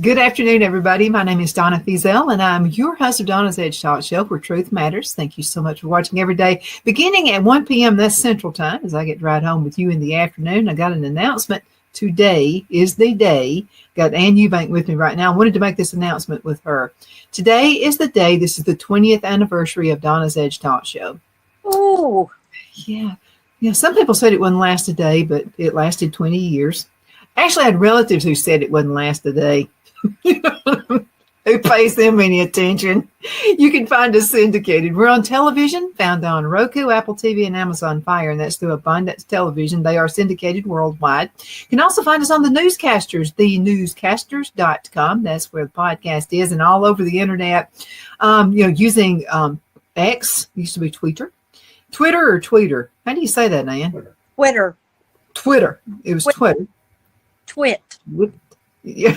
Good afternoon, everybody. My name is Donna Fiesel, and I'm your host of Donna's Edge Talk Show, where truth matters. Thank you so much for watching every day, beginning at 1 p.m. That's Central Time, as I get to ride home with you in the afternoon. I got an announcement. Today is the day. Got Ann Eubank with me right now. I wanted to make this announcement with her. Today is the day. This is the 20th anniversary of Donna's Edge Talk Show. Oh, yeah. Some people said it wouldn't last a day, but it lasted 20 years. Actually, I had relatives who said it wouldn't last a day. Who pays them any attention? You can find us syndicated. We're on television, found on Roku, Apple TV, and Amazon Fire, and that's through Abundance Television. They are syndicated worldwide. You can also find us on the newscasters, thenewscasters.com. That's where the podcast is, and all over the internet. Using X, used to be Twitter. Twitter or Tweeter? How do you say that, Nan? Twitter. It was Twitter. Twit. Yeah.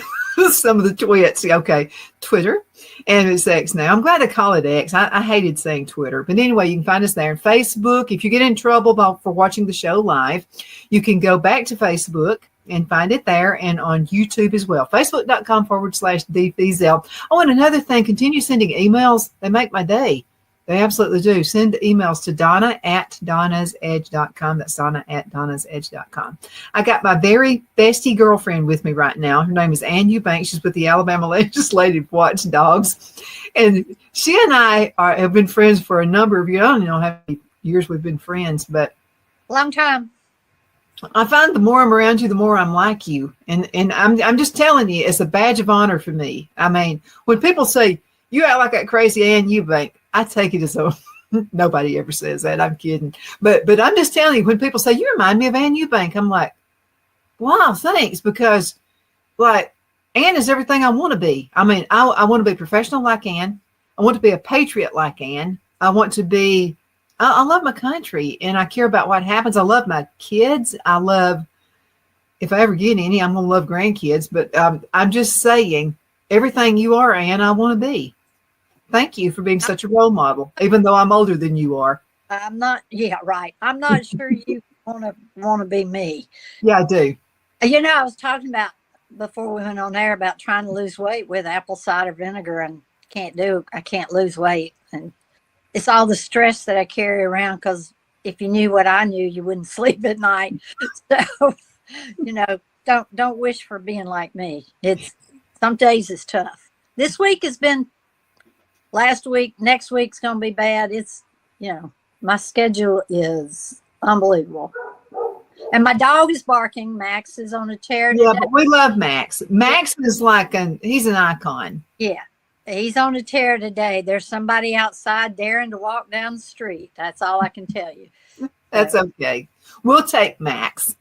Some of the twits. Okay. Twitter. And it's X now. I'm glad to call it X. I hated saying Twitter. But anyway, you can find us there. Facebook. If you get in trouble for watching the show live, you can go back to Facebook and find it there, and on YouTube as well. Facebook.com/DFiesel. Oh, and another thing, continue sending emails. They make my day. They absolutely do. Send emails to Donna@DonnasEdge.com. That's Donna@DonnasEdge.com. I got my very bestie girlfriend with me right now. Her name is Ann Eubank. She's with the Alabama Legislative Watchdogs. And she and I have been friends for a number of years. I don't know how many years we've been friends, but Long time. I find the more I'm around you, the more I'm like you. And I'm just telling you, it's a badge of honor for me. I mean, when people say, you act like that crazy Ann Eubank, I take it as a nobody ever says that. I'm kidding. But I'm just telling you, when people say, you remind me of Ann Eubank, I'm like, wow, thanks. Because like Ann is everything I want to be. I mean, I want to be professional like Ann. I want to be a patriot like Ann. I want to be, I love my country and I care about what happens. I love my kids. I love, if I ever get any, I'm going to love grandkids. But I'm just saying, everything you are, Ann, I want to be. Thank you for being such a role model, even though I'm older than you are. I'm not. Yeah, right. I'm not sure you want to be me. Yeah, I do. I was talking about before we went on air about trying to lose weight with apple cider vinegar, and I can't lose weight, and it's all the stress that I carry around. Because if you knew what I knew, you wouldn't sleep at night. So, don't wish for being like me. It's some days it's tough. This week has been. Last week, next week's going to be bad. It's, my schedule is unbelievable. And my dog is barking. Max is on a chair today. Yeah, but we love Max. Max is he's an icon. Yeah, he's on a tear today. There's somebody outside daring to walk down the street. That's all I can tell you. That's okay. We'll take Max.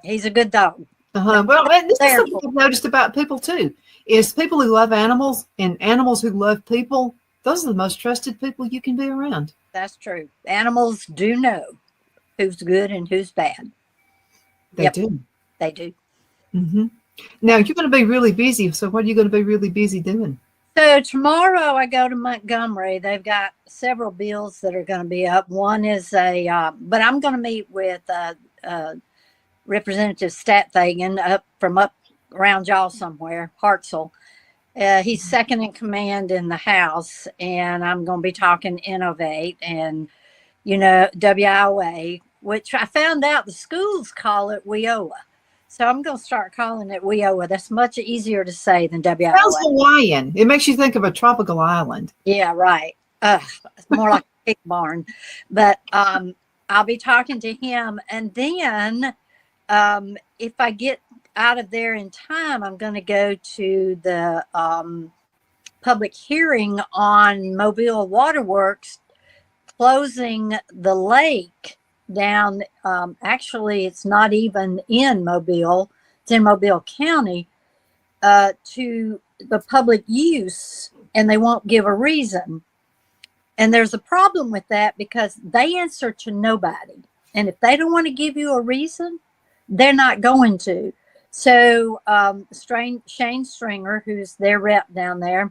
He's a good dog. Well, this is something I've noticed about people too. Is people who love animals and animals who love people, those are the most trusted people you can be around. That's true. Animals do know who's good and who's bad. They do. They do. Mm-hmm. Now, you're going to be really busy. So what are you going to be really busy doing? So tomorrow I go to Montgomery. They've got several bills that are going to be up. One is but I'm going to meet with Representative Statfagan from up around y'all somewhere, Hartselle. He's second in command in the House, and I'm going to be talking Innovate and, WIOA, which I found out the schools call it WIOA. So I'm going to start calling it WIOA. That's much easier to say than WIOA. Sounds Hawaiian. It makes you think of a tropical island. Yeah, right. It's more like a pig barn. But I'll be talking to him, and then if I get out of there in time, I'm going to go to the public hearing on Mobile Waterworks closing the lake down. Actually, it's not even in Mobile. It's in Mobile County to the public use, and they won't give a reason. And there's a problem with that because they answer to nobody. And if they don't want to give you a reason, they're not going to. So Shane Stringer, who's their rep down there,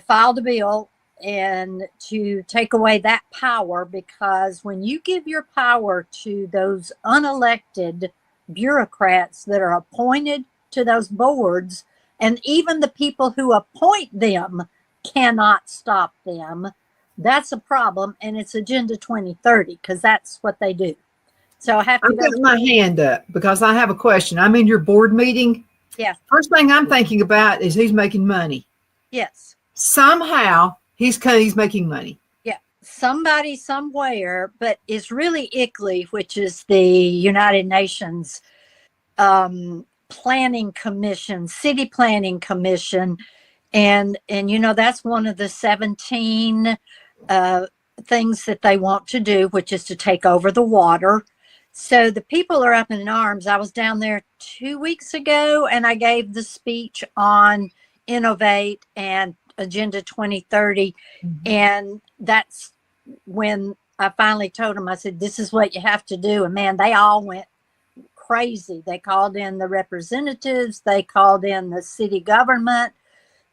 filed a bill and to take away that power, because when you give your power to those unelected bureaucrats that are appointed to those boards And even the people who appoint them cannot stop them. That's a problem. And it's Agenda 2030 because that's what they do. So I have to I've got my hand up because I have a question. I'm in your board meeting. Yeah. First thing I'm thinking about is who's making money. Yes. Somehow he's making money. Yeah. Somebody somewhere, but it's really ICLEI, which is the United Nations Planning Commission, City Planning Commission. And that's one of the 17 things that they want to do, which is to take over the water. So the people are up in arms. I was down there 2 weeks ago and I gave the speech on Innovate and Agenda 2030. Mm-hmm. And that's when I finally told them, I said, this is what you have to do. And man, they all went crazy. They called in the representatives, they called in the city government,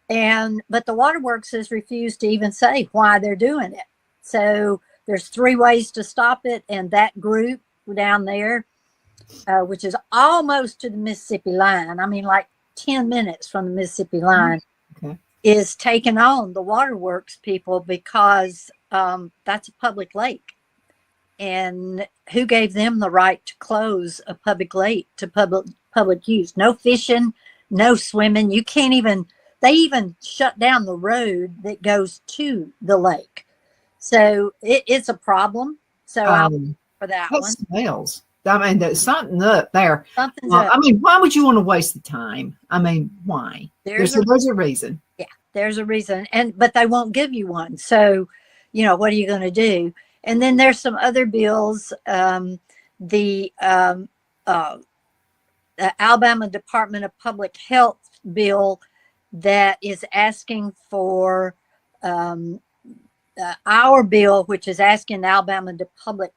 but the waterworks has refused to even say why they're doing it. So there's 3 ways to stop it. And that group down there, which is almost to the Mississippi line, I mean, like 10 minutes from the Mississippi line, is taking on the waterworks people because that's a public lake. And who gave them the right to close a public lake to public use? No fishing, no swimming. You can't even, they even shut down the road that goes to the lake. So it's a problem. So for that one. Smells. I mean, there's something up there. Something's up. I mean, why would you want to waste the time? I mean, why? There's a reason. Yeah, there's a reason. But they won't give you one. So, what are you going to do? And then there's some other bills. The Alabama Department of Public Health bill that is asking for our bill, which is asking the Alabama Public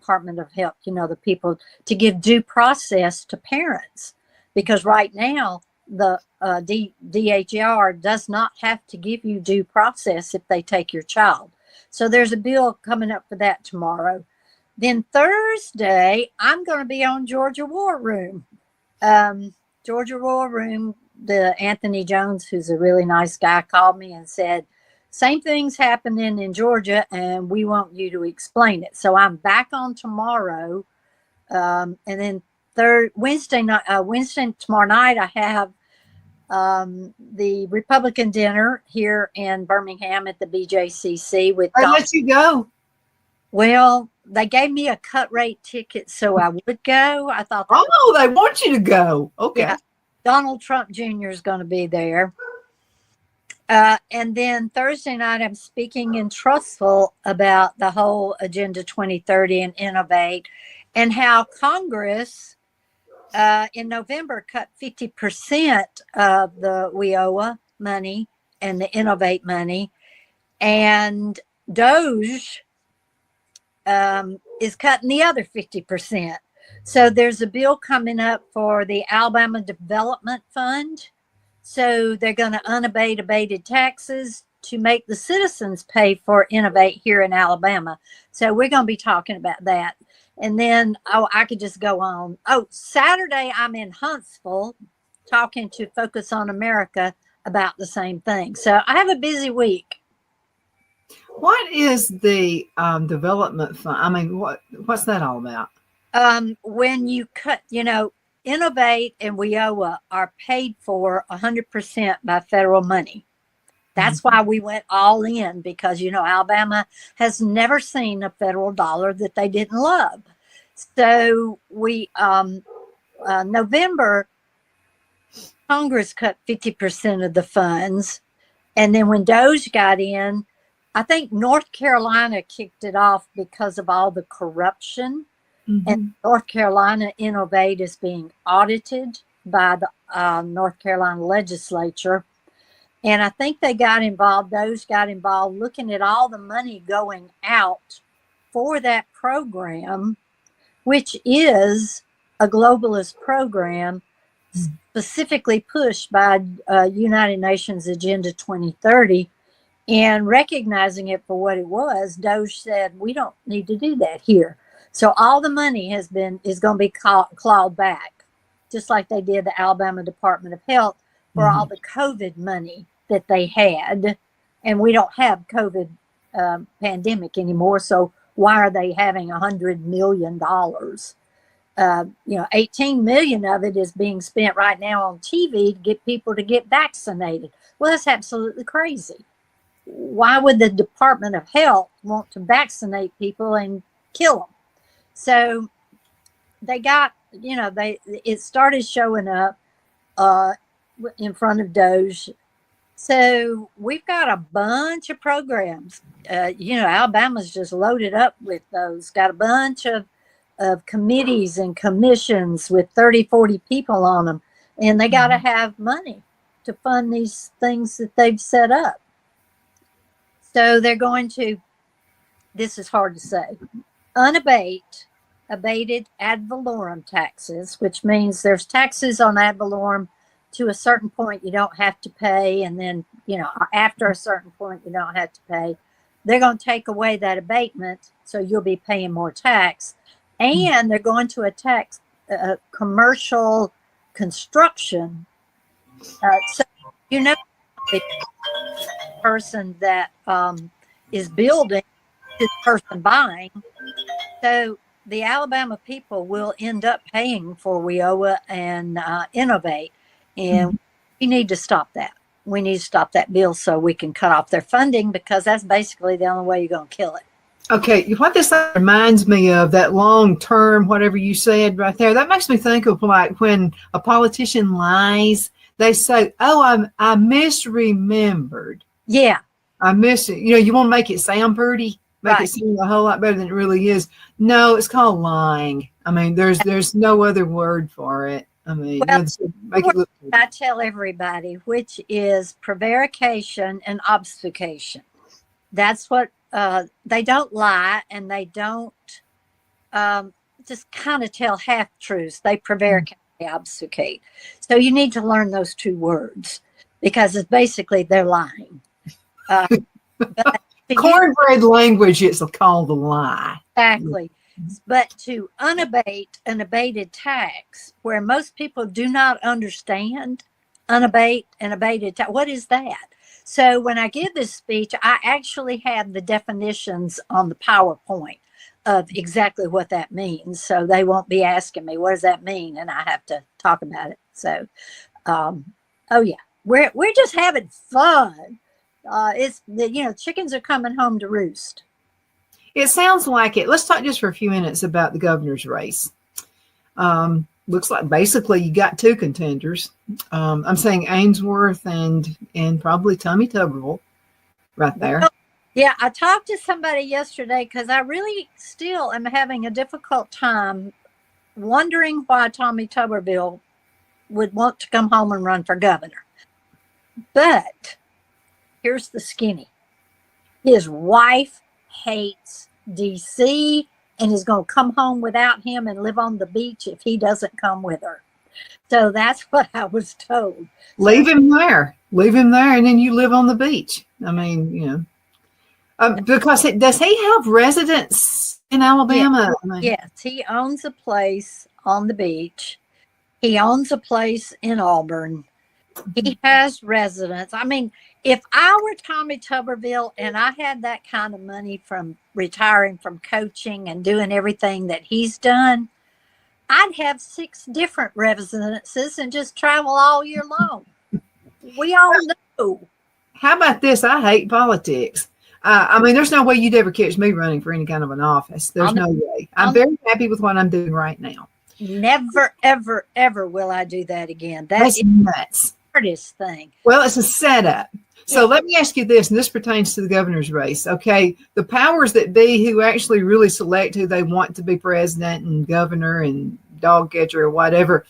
Department of Health, the people, to give due process to parents. Because right now, the DHR does not have to give you due process if they take your child. So there's a bill coming up for that tomorrow. Then Thursday, I'm going to be on Georgia War Room. Georgia War Room, the Anthony Jones, who's a really nice guy, called me and said, same thing's happening in Georgia, and we want you to explain it. So I'm back on tomorrow. And then Wednesday, tomorrow night, I have the Republican dinner here in Birmingham at the BJCC with I let you go. Well, they gave me a cut rate ticket, so I would go. I thought, they want you to go. Okay. Yeah, Donald Trump Jr. is going to be there. And then Thursday night, I'm speaking in Trussville about the whole Agenda 2030 and Innovate, and how Congress in November cut 50% of the WIOA money and the Innovate money, and DOGE is cutting the other 50%. So there's a bill coming up for the Alabama Development Fund. So they're going to unabate abated taxes to make the citizens pay for Innovate here in Alabama. So we're going to be talking about that. And then, I could just go on. Saturday, I'm in Huntsville talking to Focus on America about the same thing. So I have a busy week. What is the development fund? I mean, what's that all about? When you cut, Innovate and WIOA are paid for 100% by federal money. That's why we went all in, because, Alabama has never seen a federal dollar that they didn't love. So we, November, Congress cut 50% of the funds. And then when DOGE got in, I think North Carolina kicked it off because of all the corruption. Mm-hmm. And North Carolina Innovate is being audited by the North Carolina legislature. And I think they got involved, DOGE got involved looking at all the money going out for that program, which is a globalist program specifically pushed by United Nations Agenda 2030. And recognizing it for what it was, DOGE said, we don't need to do that here. So all the money is going to be clawed back, just like they did the Alabama Department of Health. for all the COVID money that they had. And we don't have COVID pandemic anymore. So why are they having $100 million? 18 million of it is being spent right now on TV to get people to get vaccinated. Well, that's absolutely crazy. Why would the Department of Health want to vaccinate people and kill them? So they got, it started showing up in front of Doge. So we've got a bunch of programs. Alabama's just loaded up with those. Got a bunch of committees and commissions with 30, 40 people on them. And they got to have money to fund these things that they've set up. So they're going to, this is hard to say, abated ad valorem taxes, which means there's taxes on ad valorem to a certain point you don't have to pay. And then, after a certain point you don't have to pay. They're going to take away that abatement, so you'll be paying more tax. And they're going to tax commercial construction. So, the person that is building, this person buying. So the Alabama people will end up paying for WIOA and Innovate. And we need to stop that. We need to stop that bill so we can cut off their funding, because that's basically the only way you're going to kill it. Okay, what this reminds me of, that long term, whatever you said right there, that makes me think of like when a politician lies, they say, "Oh, I misremembered." Yeah, I miss it. You want to make it sound pretty, make it sound a whole lot better than it really is. No, it's called lying. I mean, there's no other word for it. I mean, make it look pretty. I tell everybody, which is prevarication and obfuscation. That's what. They don't lie, and they don't just kind of tell half truths. They prevaricate, they obfuscate. So you need to learn those two words, because it's basically they're lying. Cornbread language is called a lie. Exactly. But to unabate an abated tax, where most people do not understand unabate and abated tax, what is that? So when I give this speech, I actually have the definitions on the PowerPoint of exactly what that means. So they won't be asking me, what does that mean? And I have to talk about it. So, we're just having fun. It's chickens are coming home to roost. It sounds like it. Let's talk just for a few minutes about the governor's race. Looks like basically you got two contenders. I'm saying Ainsworth and probably Tommy Tuberville right there. Well, yeah, I talked to somebody yesterday, because I really still am having a difficult time wondering why Tommy Tuberville would want to come home and run for governor. But here's the skinny. His wife hates DC and is going to come home without him and live on the beach if he doesn't come with her. So that's what I was told. Leave him there, and then you live on the beach. I mean, because does he have residence in Alabama? Yes, he owns a place on the beach. He owns a place in Auburn. He has residence. I mean, if I were Tommy Tuberville and I had that kind of money from retiring from coaching and doing everything that he's done, I'd have 6 different residences and just travel all year long. We all know. How about this? I hate politics. I mean, there's no way you'd ever catch me running for any kind of an office. There's no way. I'm very happy with what I'm doing right now. Never, ever, ever will I do that again. That's nuts. The hardest thing. Well, it's a setup. So let me ask you this, and this pertains to the governor's race. Okay, the powers that be who actually really select who they want to be president and governor and dog catcher or whatever,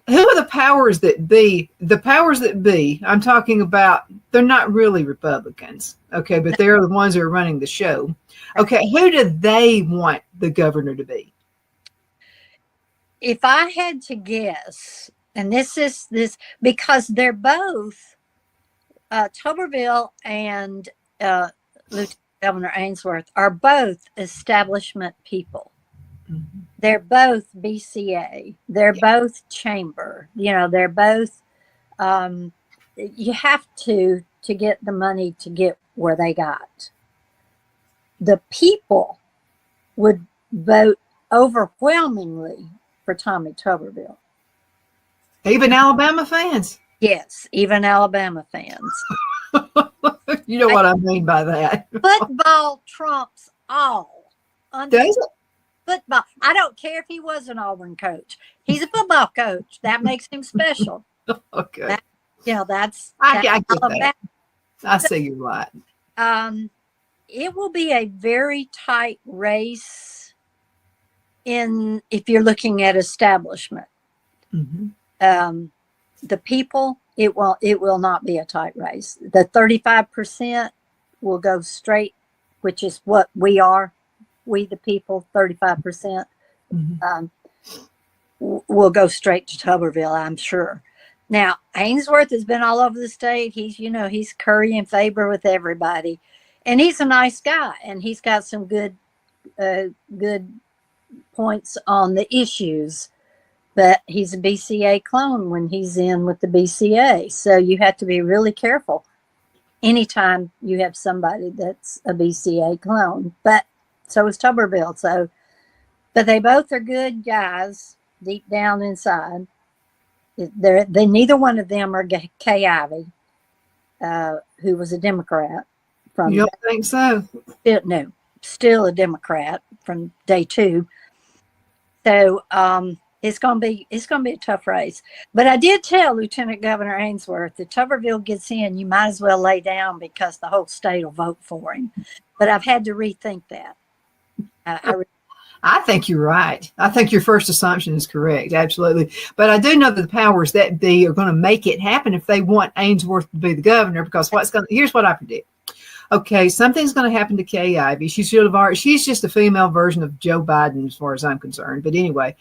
who are the powers that be? The powers that be, I'm talking about, they're not really Republicans, okay, but they're the ones who are running the show. Okay, who do they want the governor to be? If I had to guess, and this because they're both, Tuberville and Lieutenant Governor Ainsworth are both establishment people. Mm-hmm. They're both BCA. They're both chamber. They're both You have to get the money to get where they got. The people would vote overwhelmingly for Tommy Tuberville. Even Alabama fans. Yes, even Alabama fans. You know what I mean by that. Football trumps all. Does it? Football. I don't care if he was an Auburn coach. He's a football coach. That makes him special. Okay. That's I get Alabama. that. I see you're right. It will be a very tight race if you're looking at establishment. Mm-hmm. The people, it will not be a tight race. The 35% will go straight, which is what we are. We, the people, 35%, will go straight to Tuberville, I'm sure. Now, Ainsworth has been all over the state. He's curry and favor with everybody. And he's a nice guy. And he's got some good points on the issues. But he's a BCA clone when he's in with the BCA. So you have to be really careful anytime you have somebody that's a BCA clone. But so is Tuberville. But they both are good guys deep down inside. Neither one of them are Kay Ivey, who was a Democrat. You don't think so? No, still a Democrat from day two. So it's gonna be a tough race. But I did tell Lieutenant Governor Ainsworth, if Tuberville gets in, you might as well lay down because the whole state will vote for him. But I've had to rethink that. I think you're right. I think your first assumption is correct. Absolutely. But I do know that the powers that be are going to make it happen if they want Ainsworth to be the governor, because here's what I predict. Okay, something's going to happen to Kay Ivey. She's just a female version of Joe Biden as far as I'm concerned. But anyway,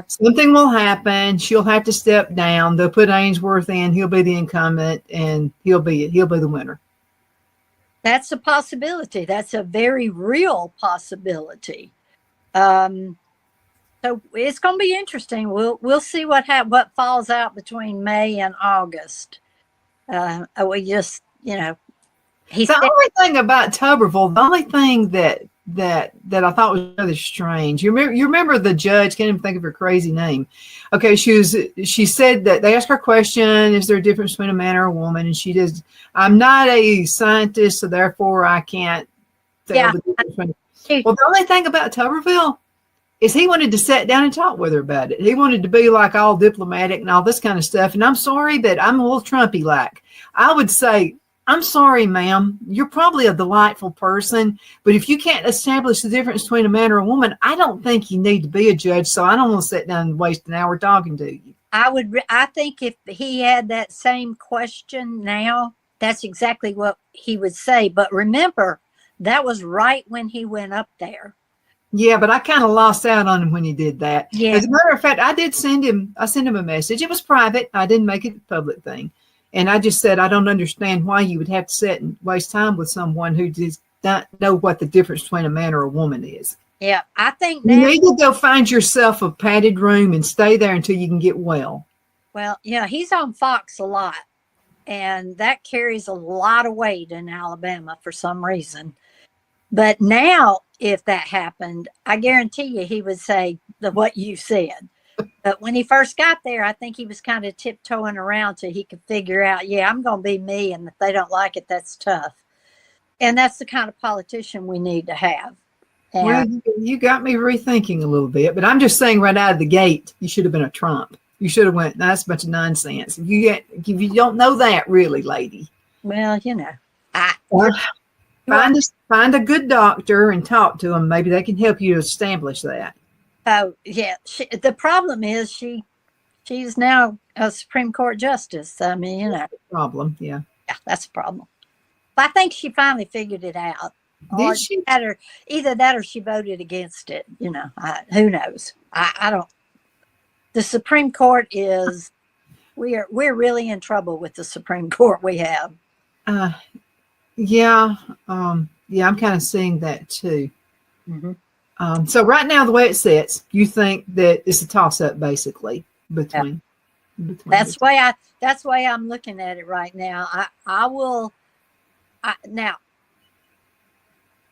something will happen. She'll have to step down. They'll put Ainsworth in. He'll be the incumbent, and he'll be the winner. That's a possibility. That's a very real possibility. So it's going to be interesting. We'll see what falls out between May and August. We just, the only thing about Tuberville, the only thing that I thought was rather strange. You remember the judge? Can't even think of her crazy name. Okay, she said that they asked her a question: is there a difference between a man or a woman? And she does. I'm not a scientist, so therefore I can't tell the difference. Well, the only thing about Tuberville is he wanted to sit down and talk with her about it. He wanted to be like all diplomatic and all this kind of stuff. And I'm sorry, but I'm a little Trumpy-like. I would say, I'm sorry, ma'am. You're probably a delightful person, but if you can't establish the difference between a man or a woman, I don't think you need to be a judge. So I don't want to sit down and waste an hour talking to you. I think if he had that same question now, that's exactly what he would say. But remember, that was right when he went up there. Yeah, but I kind of lost out on him when he did that. Yeah. As a matter of fact, I sent him a message. It was private. I didn't make it a public thing. And I just said, I don't understand why you would have to sit and waste time with someone who does not know what the difference between a man or a woman is. Yeah, I think you need to go find yourself a padded room and stay there until you can get well. Well, he's on Fox a lot, and that carries a lot of weight in Alabama for some reason. But now, if that happened, I guarantee you he would say what you said. But when he first got there, I think he was kind of tiptoeing around till he could figure out, I'm going to be me. And if they don't like it, that's tough. And that's the kind of politician we need to have. And well, you got me rethinking a little bit, but I'm just saying right out of the gate, you should have been a Trump. You should have went, that's a bunch of nonsense. If you don't know that, really, lady. Well, Find a good doctor and talk to them. Maybe they can help you establish that. Oh, yeah. The problem is she's now a Supreme Court justice. I mean, That's a problem, yeah. Yeah, that's a problem. But I think she finally figured it out. Did she? Either that or she voted against it. Who knows? I don't. The Supreme Court is, we're really in trouble with the Supreme Court we have. Yeah, I'm kind of seeing that too. Mm-hmm. So right now, the way it sits, you think that it's a toss-up basically between. between That's the way that's way I'm looking at it right now. Now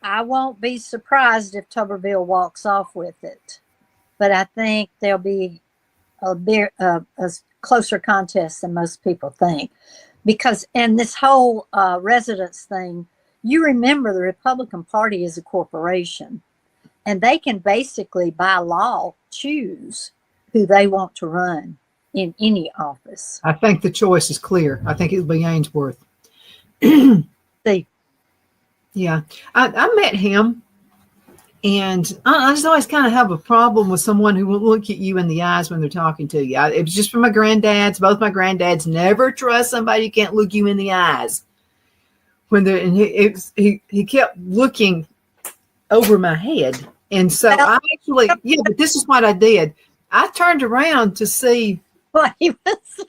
I won't be surprised if Tuberville walks off with it, but I think there'll be a closer contest than most people think, because and this whole residence thing. You remember the Republican Party is a corporation, and they can basically by law choose who they want to run in any office. I think the choice is clear. I think it'll be Ainsworth. See, Yeah, I met him, and I just always kind of have a problem with someone who won't look at you in the eyes when they're talking to you. It was just from my granddads. Both my granddads never trust somebody who can't look you in the eyes. When he kept looking over my head, and so well, I actually, yeah, but this is what I did. I turned around to see, what he was.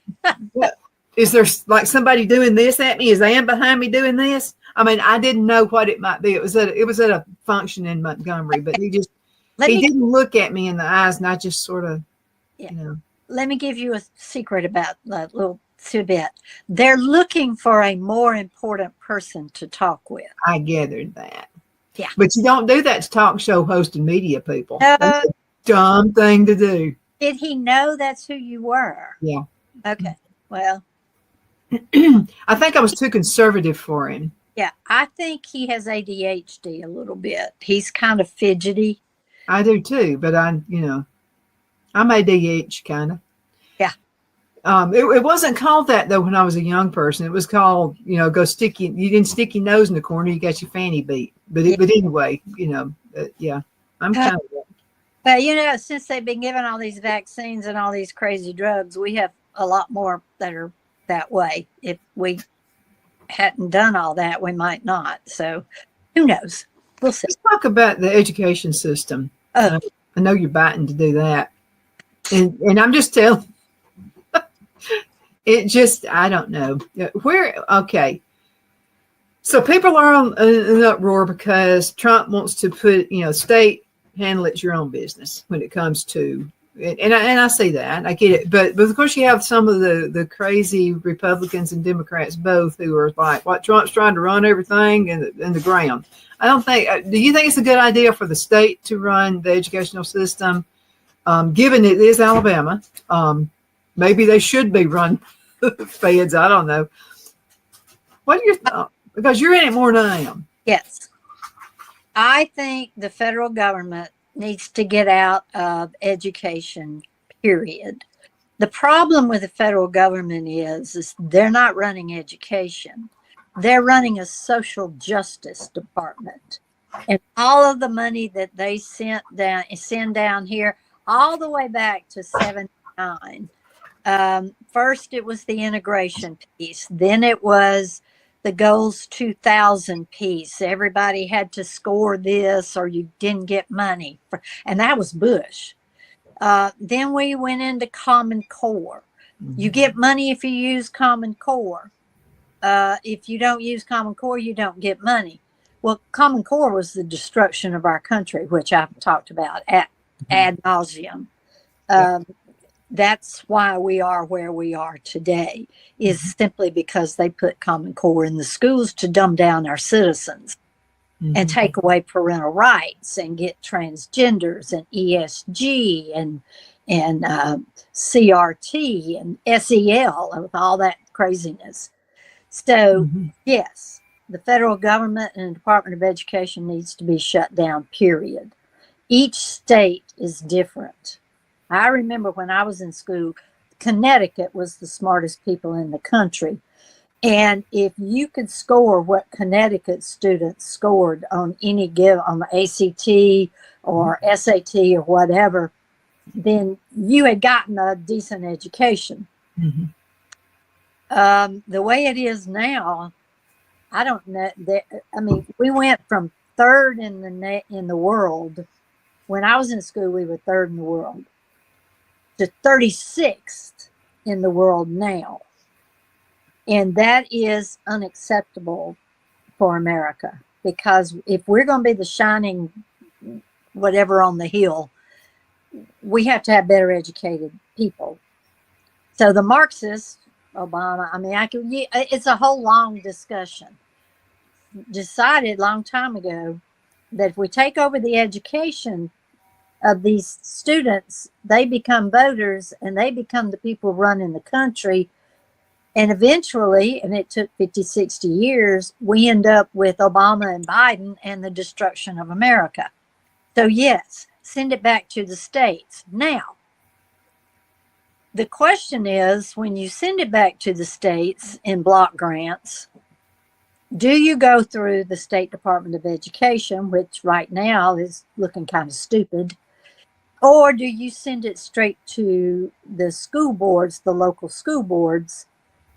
what, is there like somebody doing this at me? Is Ann behind me doing this? I mean, I didn't know what it might be. It was at a function in Montgomery, but he didn't look at me in the eyes, and I just sort of, Yeah. you know. Let me give you a secret about a little tidbit. They're looking for a more important person to talk with. I gathered that. Yeah. But you don't do that to talk show host and media people. No. That's a dumb thing to do. Did he know that's who you were? Yeah. Okay. Well, I think I was too conservative for him. yeah, I think he has ADHD a little bit. He's kind of fidgety. I do too, but I'm ADH kind of. Yeah. It wasn't called that though when I was a young person. It was called, you didn't stick your nose in the corner, you got your fanny beat. But anyway, yeah, I'm kind of that. But since they've been given all these vaccines and all these crazy drugs, we have a lot more that are that way. If we hadn't done all that, we might not. So who knows? We'll see. Let's talk about the education system. I know you're biting to do that. And I'm just telling, I don't know. Okay. So people are on an uproar because Trump wants to put, state, handle it's your own business when it comes to, and I see that, I get it. But of course you have some of the crazy Republicans and Democrats both who are like, what, Trump's trying to run everything in the ground. I don't think, do you think it's a good idea for the state to run the educational system? Given it is Alabama, maybe they should be run feds. I don't know. What are your thoughts? Because you're in it more than I am. Yes. I think the federal government needs to get out of education, period. The problem with the federal government is they're not running education. They're running a social justice department. And all of the money that they send down here, all the way back to 79. First, it was the integration piece. Then it was the Goals 2000 piece. Everybody had to score this or you didn't get money. And that was Bush. Then we went into Common Core. Mm-hmm. You get money if you use Common Core. If you don't use Common Core, you don't get money. Well, Common Core was the destruction of our country, which I've talked about ad nauseum. That's why we are where we are today, is simply because they put Common Core in the schools to dumb down our citizens and take away parental rights and get transgenders and ESG and CRT and SEL and with all that craziness. So, yes, the federal government and the Department of Education needs to be shut down, period. Each state is different. I remember when I was in school, Connecticut was the smartest people in the country. And if you could score what Connecticut students scored on any on the ACT or SAT or whatever, then you had gotten a decent education. Mm-hmm. The way it is now, I don't know. I mean, we went from third in the world. When I was in school, we were third in the world to 36th in the world now. And that is unacceptable for America, because if we're going to be the shining whatever on the hill, we have to have better educated people. So the Marxist Obama, I mean, it's a whole long discussion. Decided long time ago that if we take over the education of these students, they become voters and they become the people running the country. And eventually, and it took 50, 60 years, we end up with Obama and Biden and the destruction of America. So yes, send it back to the states. Now, the question is, when you send it back to the states in block grants, do you go through the State Department of Education, which right now is looking kind of stupid, or do you send it straight to the school boards, the local school boards,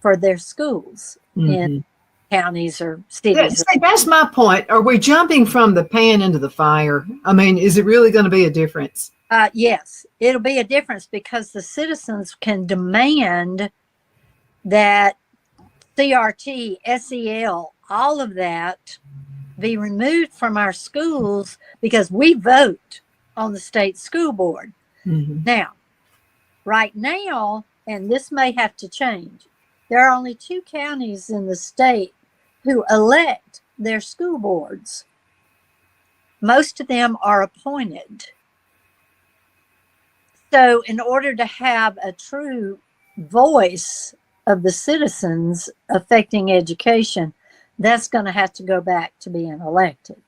for their schools in counties or cities? See, that's my point. Are we jumping from the pan into the fire? I mean, is it really going to be a difference? Yes, it'll be a difference because the citizens can demand that CRT, SEL, all of that be removed from our schools because we vote on the state school board. Now, right now, and this may have to change, there are only 2 counties in the state who elect their school boards. Most of them are appointed. So in order to have a true voice of the citizens affecting education, that's going to have to go back to being elected.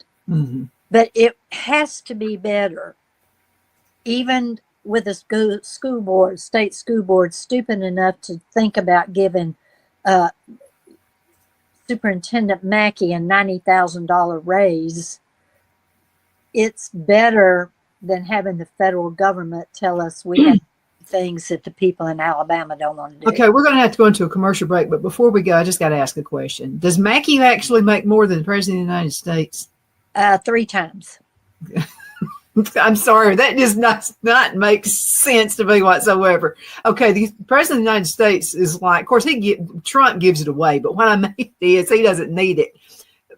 But it has to be better. Even with a school board, state school board, stupid enough to think about giving Superintendent Mackey a $90,000 raise, it's better than having the federal government tell us we have things that the people in Alabama don't want to do. Okay, we're going to have to go into a commercial break, but before we go, I just got to ask a question. Does Mackey actually make more than the President of the United States? 3 times. I'm sorry, that does not make sense to me whatsoever. Okay, the President of the United States is like, of course, Trump gives it away, but what I mean is he doesn't need it.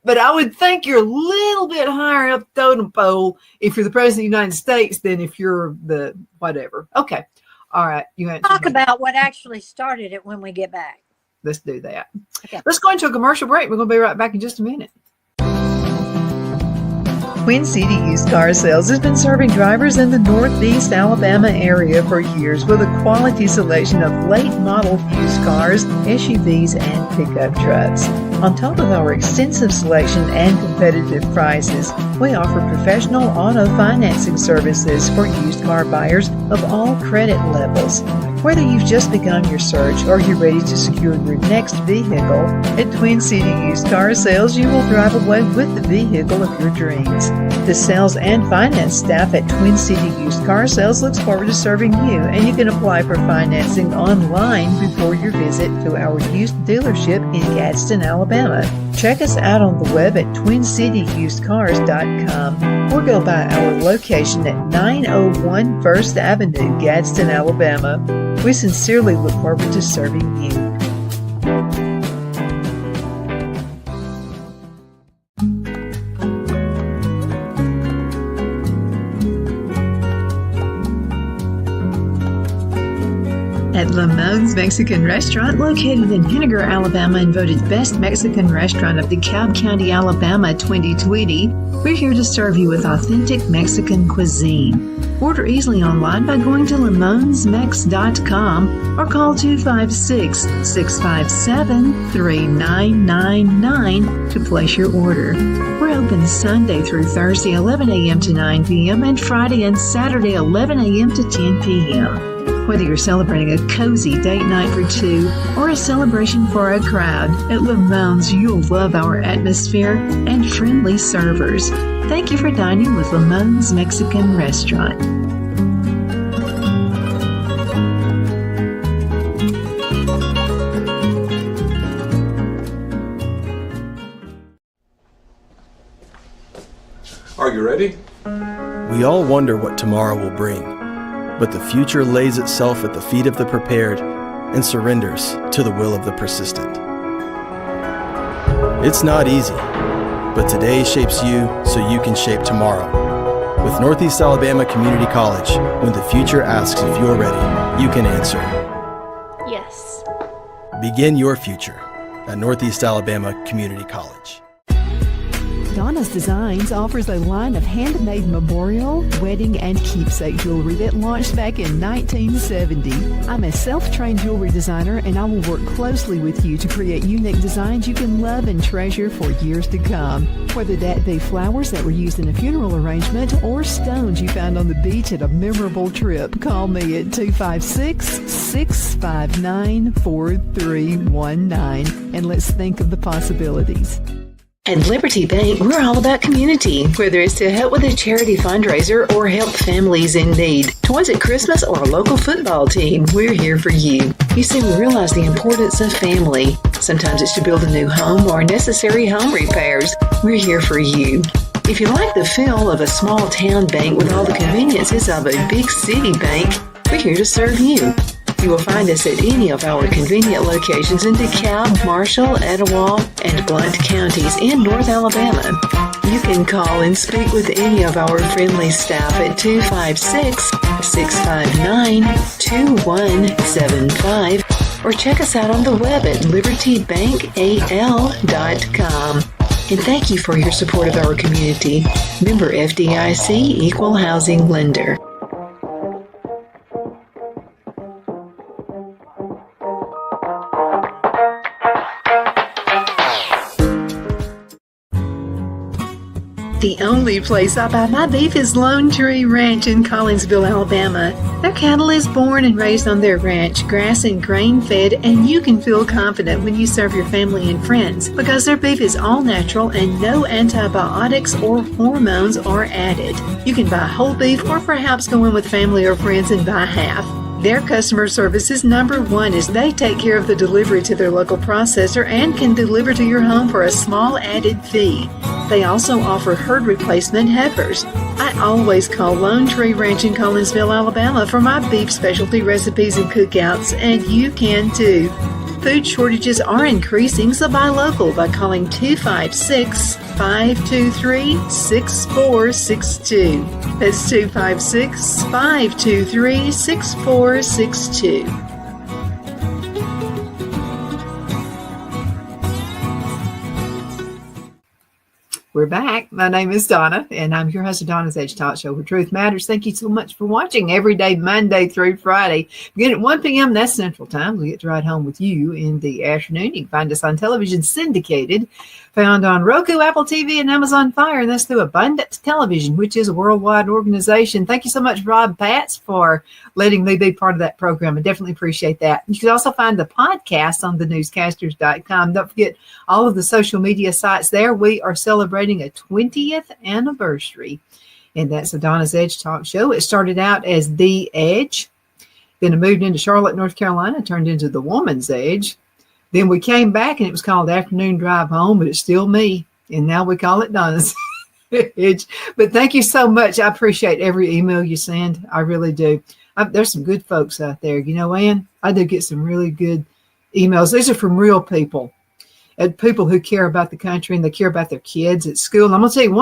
But I would think you're a little bit higher up the totem pole if you're the President of the United States than if you're the whatever. Okay, all right. Talk about what actually started it when we get back. Let's do that. Okay. Let's go into a commercial break. We're going to be right back in just a minute. Twin City Used Car Sales has been serving drivers in the Northeast Alabama area for years with a quality selection of late model used cars, SUVs, and pickup trucks. On top of our extensive selection and competitive prices, we offer professional auto financing services for used car buyers of all credit levels. Whether you've just begun your search or you're ready to secure your next vehicle, at Twin City Used Car Sales, you will drive away with the vehicle of your dreams. The sales and finance staff at Twin City Used Car Sales looks forward to serving you, and you can apply for financing online before your visit to our used dealership in Gadsden, Alabama. Check us out on the web at twincityusedcars.com or go by our location at 901 First Avenue, Gadsden, Alabama. We sincerely look forward to serving you. At Lamone's Mexican Restaurant, located in Henniger, Alabama, and voted Best Mexican Restaurant of DeKalb County, Alabama 2020, we're here to serve you with authentic Mexican cuisine. Order easily online by going to lamonsmex.com or call 256-657-3999 to place your order. We're open Sunday through Thursday 11 a.m. to 9 p.m. and Friday and Saturday 11 a.m. to 10 p.m. Whether you're celebrating a cozy date night for 2 or a celebration for a crowd, at Lamone's you'll love our atmosphere and friendly servers. Thank you for dining with Lamone's Mexican Restaurant. Are you ready? We all wonder what tomorrow will bring, but the future lays itself at the feet of the prepared and surrenders to the will of the persistent. It's not easy, but today shapes you so you can shape tomorrow. With Northeast Alabama Community College, when the future asks if you're ready, you can answer. Begin your future at Northeast Alabama Community College. Donna's Designs offers a line of handmade memorial, wedding, and keepsake jewelry that launched back in 1970. I'm a self-trained jewelry designer, and I will work closely with you to create unique designs you can love and treasure for years to come. Whether that be flowers that were used in a funeral arrangement or stones you found on the beach at a memorable trip, call me at 256-659-4319, and let's think of the possibilities. At Liberty Bank, we're all about community. Whether it's to help with a charity fundraiser or help families in need, toys at Christmas, or a local football team, we're here for you. You see, we realize the importance of family. Sometimes it's to build a new home or necessary home repairs. We're here for you. If you like the feel of a small town bank with all the conveniences of a big city bank, we're here to serve you. You will find us at any of our convenient locations in DeKalb, Marshall, Etowah, and Blount counties in North Alabama. You can call and speak with any of our friendly staff at 256-659-2175 or check us out on the web at libertybankal.com. And thank you for your support of our community. Member FDIC Equal Housing Lender. The only place I buy my beef is Lone Tree Ranch in Collinsville, Alabama. Their cattle is born and raised on their ranch, grass and grain fed, and you can feel confident when you serve your family and friends because their beef is all natural and no antibiotics or hormones are added. You can buy whole beef or perhaps go in with family or friends and buy half. Their customer service is number one as they take care of the delivery to their local processor and can deliver to your home for a small added fee. They also offer herd replacement heifers. I always call Lone Tree Ranch in Collinsville, Alabama for my beef specialty recipes and cookouts, and you can too. Food shortages are increasing, so buy local by calling 256-523-6462. That's 256-523-6462. We're back. My name is Donna, and I'm your host of Donna's Edge Talk Show where truth matters. Thank you so much for watching every day, Monday through Friday. Again, at 1 p.m., that's Central Time. We get to ride home with you in the afternoon. You can find us on television syndicated, found on Roku, Apple TV, and Amazon Fire, and that's through Abundance Television, which is a worldwide organization. Thank you so much, Rob Patz, for letting me be part of that program. I definitely appreciate that. You can also find the podcast on thenewscasters.com. Don't forget all of the social media sites there. We are celebrating a 20th anniversary, and that's the Donna's Edge Talk Show. It started out as The Edge. Then it moved into Charlotte, North Carolina, turned into The Woman's Edge. Then we came back, and it was called Afternoon Drive Home, but it's still me, and now we call it Donna's Edge. But thank you so much. I appreciate every email you send. I really do. There's some good folks out there. You know, Ann, I do get some really good emails. These are from real people. People who care about the country and they care about their kids at school. And I'm going to tell you,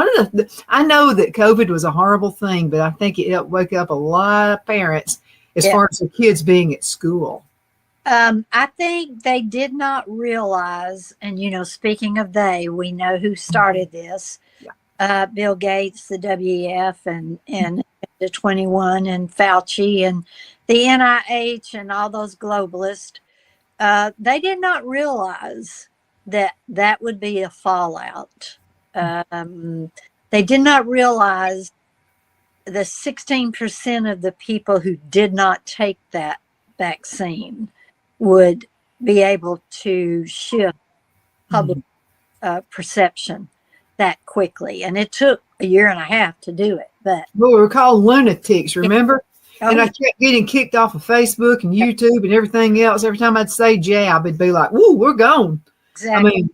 I know that COVID was a horrible thing, but I think it helped wake up a lot of parents as far as their kids being at school. I think they did not realize, and, you know, speaking of we know who started this, Bill Gates, the WEF, and the 21, and Fauci, and the NIH, and all those globalists. They did not realize that would be a fallout. They did not realize the 16% of the people who did not take that vaccine would be able to shift public perception that quickly. And it took a year and a half to do it. But we were called lunatics, remember? And I kept getting kicked off of Facebook and YouTube and everything else. Every time I'd say jab, it'd be like, woo, we're gone. Exactly. I mean,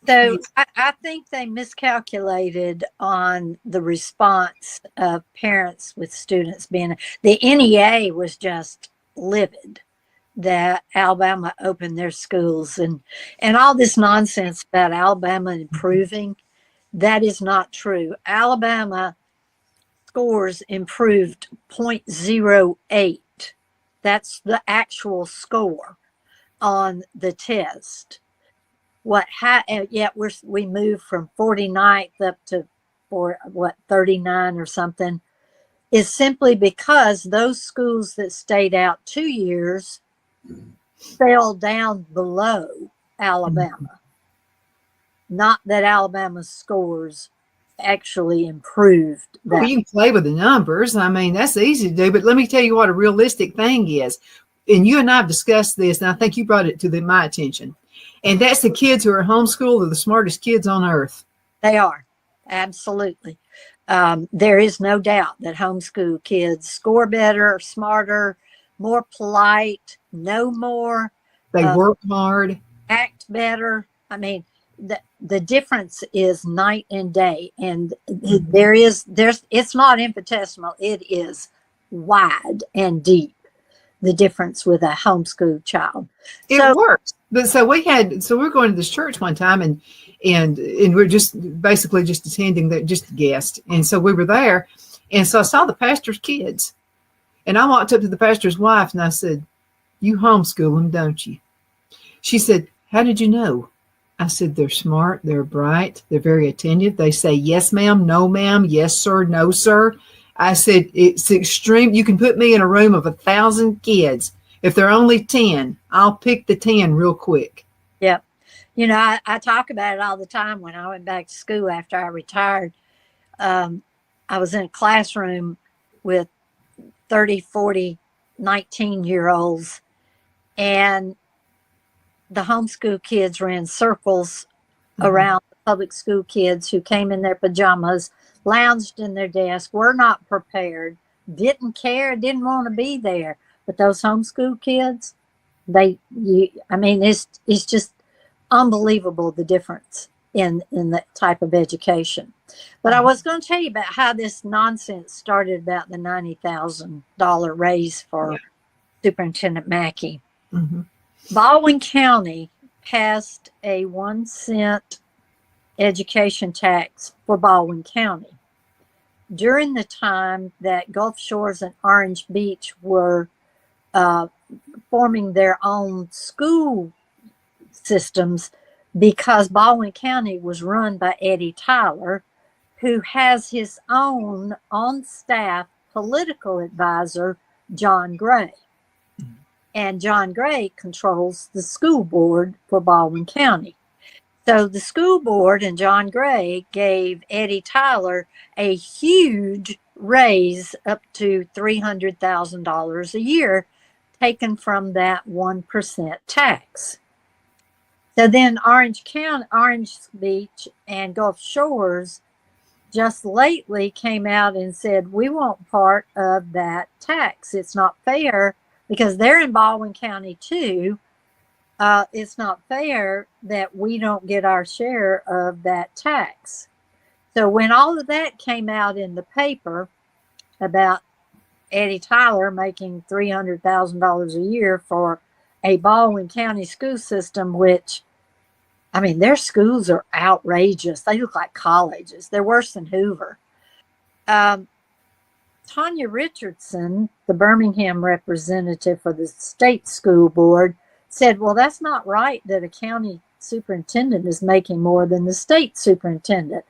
so I think they miscalculated on the response of parents with students being, the NEA was just livid that Alabama opened their schools and all this nonsense about Alabama improving. That is not true. Alabama scores improved 0.08. That's the actual score. on the test. Yet we moved from 49th up to 39 or something, is simply because those schools that stayed out 2 years fell down below Alabama. Not that Alabama's scores actually improved that. Well, you can play with the numbers. I mean, that's easy to do. But let me tell you what a realistic thing is. And you and I have discussed this, and I think you brought it to my attention. And that's the kids who are homeschooled are the smartest kids on earth. They are. Absolutely. There is no doubt that homeschool kids score better, smarter, more polite, know more. They work hard. Act better. I mean, the difference is night and day. And it's not infinitesimal. It is wide and deep, the difference with a homeschool child. It works. But so we're going to this church one time and we're just basically just attending that, just a guest. And so we were there. And so I saw the pastor's kids, and I walked up to the pastor's wife and I said, "You homeschool them, don't you?" She said, "How did you know?" I said, "They're smart. They're bright. They're very attentive. They say, 'Yes, ma'am,' 'No, ma'am,' 'Yes, sir,' 'No, sir.'" I said, "It's extreme. You can put me in a room of 1,000 kids. If they're only 10, I'll pick the 10 real quick." Yep. You know, I talk about it all the time. When I went back to school after I retired, I was in a classroom with 30, 40, 19-year-olds, and the homeschool kids ran circles around the public school kids who came in their pajamas, lounged in their desk, were not prepared, didn't care, didn't want to be there. But those homeschool kids, it's just unbelievable, the difference in the type of education. But I was going to tell you about how this nonsense started about the $90,000 raise for Superintendent Mackey. Mm-hmm. Baldwin County passed a 1-cent education tax for Baldwin County. During the time that Gulf Shores and Orange Beach were forming their own school systems, because Baldwin County was run by Eddie Tyler, who has his own on-staff political advisor, John Gray. And John Gray controls the school board for Baldwin County. So the school board and John Gray gave Eddie Tyler a huge raise up to $300,000 a year, taken from that 1% tax. So then Orange Beach and Gulf Shores just lately came out and said, "We want part of that tax. It's not fair," because they're in Baldwin County too. It's not fair that we don't get our share of that tax. So when all of that came out in the paper about Eddie Tyler making $300,000 a year for a Baldwin County school system, which, I mean, their schools are outrageous. They look like colleges. They're worse than Hoover. Tanya Richardson, the Birmingham representative for the state school board, said, "Well, that's not right that a county superintendent is making more than the state superintendent."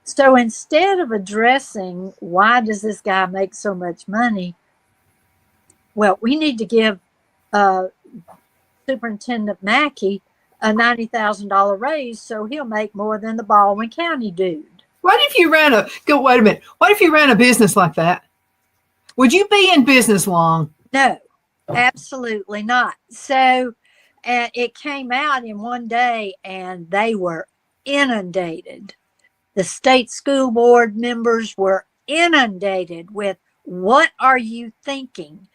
So instead of addressing why does this guy make so much money, well, we need to give Superintendent Mackey a $90,000 raise so he'll make more than the Baldwin County dude. What if you ran What if you ran a business like that? Would you be in business long? No, absolutely not. So it came out in one day and they were inundated. The state school board members were inundated with, "What are you thinking?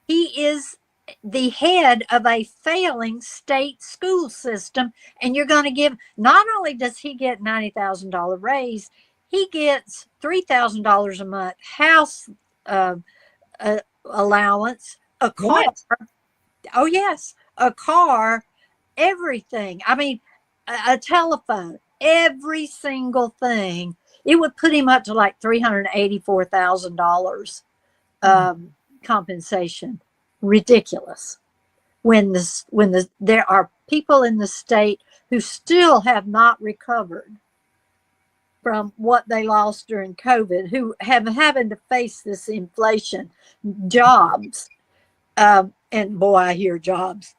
He is the head of a failing state school system, and you're going to give," not only does he get $90,000 raise, he gets $3,000 a month house allowance, a car. What? Oh yes, a car, everything. I mean, a telephone, every single thing. It would put him up to like $384,000 compensation. Ridiculous. there are people in the state who still have not recovered from what they lost during COVID, who have having to face this inflation, jobs. And boy, I hear jobs.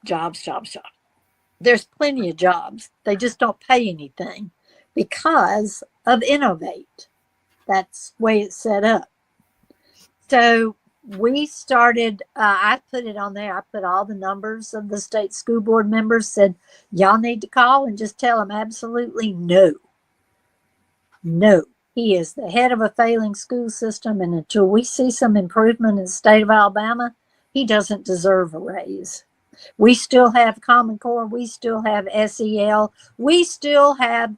There's plenty of jobs. They just don't pay anything because of Innovate. That's the way it's set up. So we started, I put it on there. I put all the numbers of the state school board members, said, y'all need to call and just tell him absolutely no. No. He is the head of a failing school system. And until we see some improvement in the state of Alabama, he doesn't deserve a raise. We still have Common Core. We still have SEL. We still have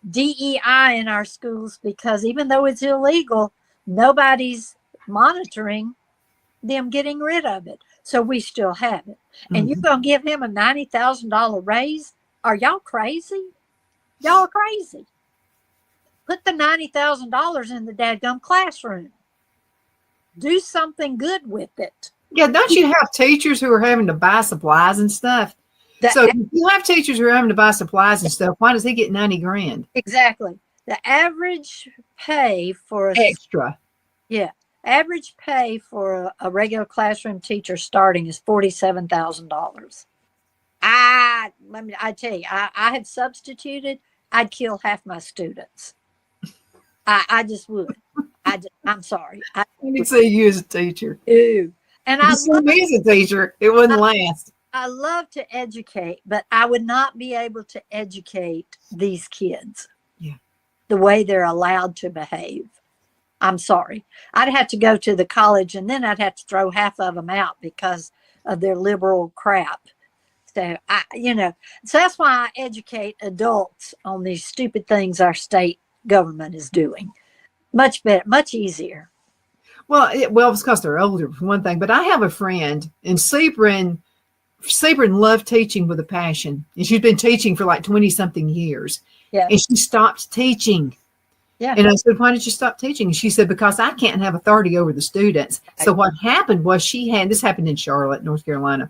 DEI in our schools, because even though it's illegal, nobody's monitoring them getting rid of it. So we still have it. And you're going to give him a $90,000 raise? Are y'all crazy? Y'all are crazy. Put the $90,000 in the dadgum classroom. Do something good with it. Yeah, don't you have teachers who are having to buy supplies and stuff? So if you have teachers who are having to buy supplies and stuff, why does he get 90 grand? Exactly. The average pay for extra. Yeah. Average pay for a regular classroom teacher starting is $47,000. I tell you, I have substituted. I'd kill half my students. I just would. I'm sorry. I can see you as a teacher. Ew. And I love me as a teacher. It wouldn't last. I love to educate, but I would not be able to educate these kids the way they're allowed to behave. I'm sorry. I'd have to go to the college, and then I'd have to throw half of them out because of their liberal crap. So so that's why I educate adults on these stupid things our state government is doing. Much better, much easier. Well, it's because they're older, for one thing. But I have a friend in Sebring loved teaching with a passion. And she's been teaching for like 20-something years. Yeah. And she stopped teaching. Yeah. And I said, why did you stop teaching? And she said, because I can't have authority over the students. So what happened was this happened in Charlotte, North Carolina.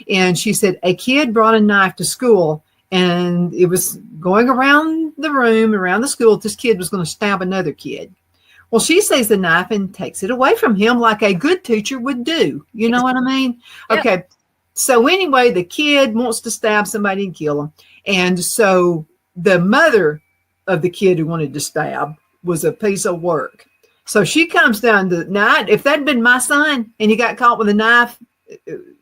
And she said, a kid brought a knife to school, and it was going around the room, around the school. This kid was going to stab another kid. Well, she sees the knife and takes it away from him like a good teacher would do. You know what I mean? Yep. Okay. So anyway, the kid wants to stab somebody and kill him. And so the mother of the kid who wanted to stab was a piece of work. So she comes down to, now, if that'd been my son and he got caught with a knife,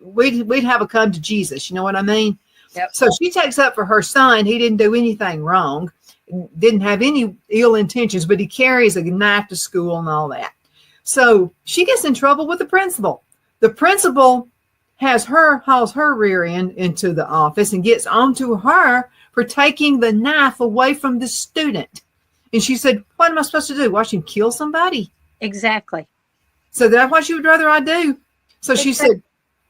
we'd have a come to Jesus. You know what I mean? Yep. So she takes up for her son. He didn't do anything wrong. Didn't have any ill intentions, but he carries a knife to school and all that. So she gets in trouble with the principal. The principal hauls her rear end into the office and gets onto her for taking the knife away from the student. And she said, what am I supposed to do? Watch him kill somebody? Exactly. So that's what she would rather I do. So she said,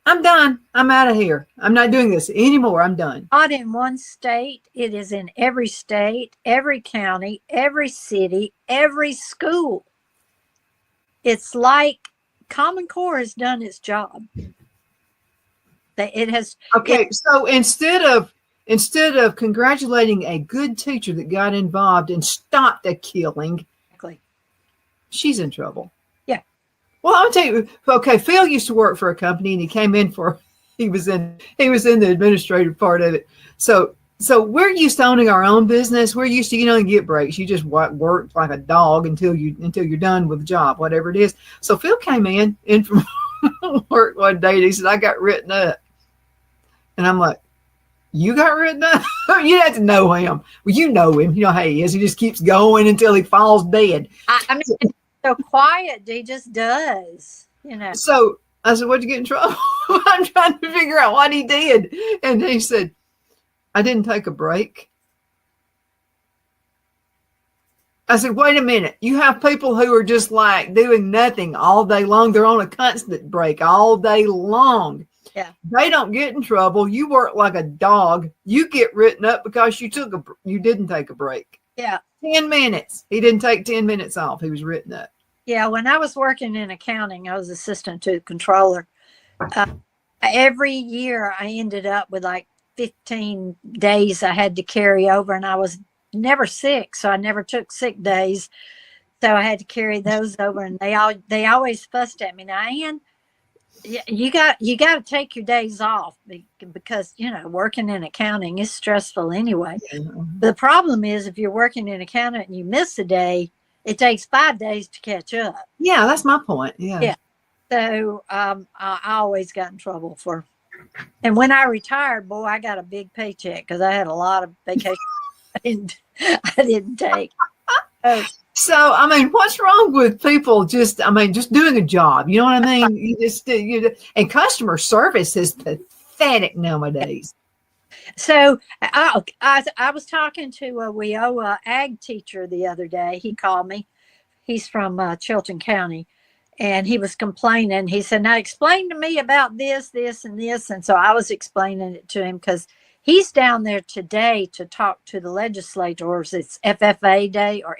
I'm done. I'm out of here. I'm not doing this anymore. I'm done. Not in one state. It is in every state, every county, every city, every school. It's like Common Core has done its job. It has. Okay. So instead of congratulating a good teacher that got involved and stopped a killing, she's in trouble. Well, I'll tell you, okay, Phil used to work for a company, and he was in the administrative part of it. So we're used to owning our own business. We're used to, you get breaks. You just work like a dog until you're done with the job, whatever it is. So Phil came in from work one day, and he said, I got written up. And I'm like, you got written up? You have to know him. Well, you know him. You know how he is. He just keeps going until he falls dead. I mean, so quiet, he just does, So I said, what'd you get in trouble? I'm trying to figure out what he did. And he said, I didn't take a break. I said, wait a minute. You have people who are just like doing nothing all day long. They're on a constant break all day long. Yeah. They don't get in trouble. You work like a dog. You get written up because you didn't take a break. Yeah. 10 minutes. He didn't take 10 minutes off. He was written up. Yeah. When I was working in accounting, I was assistant to the controller. every year I ended up with like 15 days I had to carry over, and I was never sick, so I never took sick days. So I had to carry those over, and they always fussed at me. Now, Ann, you got to take your days off because working in accounting is stressful anyway. Yeah. The problem is if you're working in accounting and you miss a day, it takes 5 days to catch up. Yeah, that's my point. Yeah. Yeah. So I always got in trouble for. And when I retired, boy, I got a big paycheck because I had a lot of vacation I didn't take. Oh. So, I mean, what's wrong with people just doing a job? You know what I mean? And customer service is pathetic nowadays. So I was talking to a WIOA ag teacher the other day. He called me. He's from Chilton County. And he was complaining. He said, now explain to me about this, this, and this. And so I was explaining it to him because he's down there today to talk to the legislators. It's FFA Day or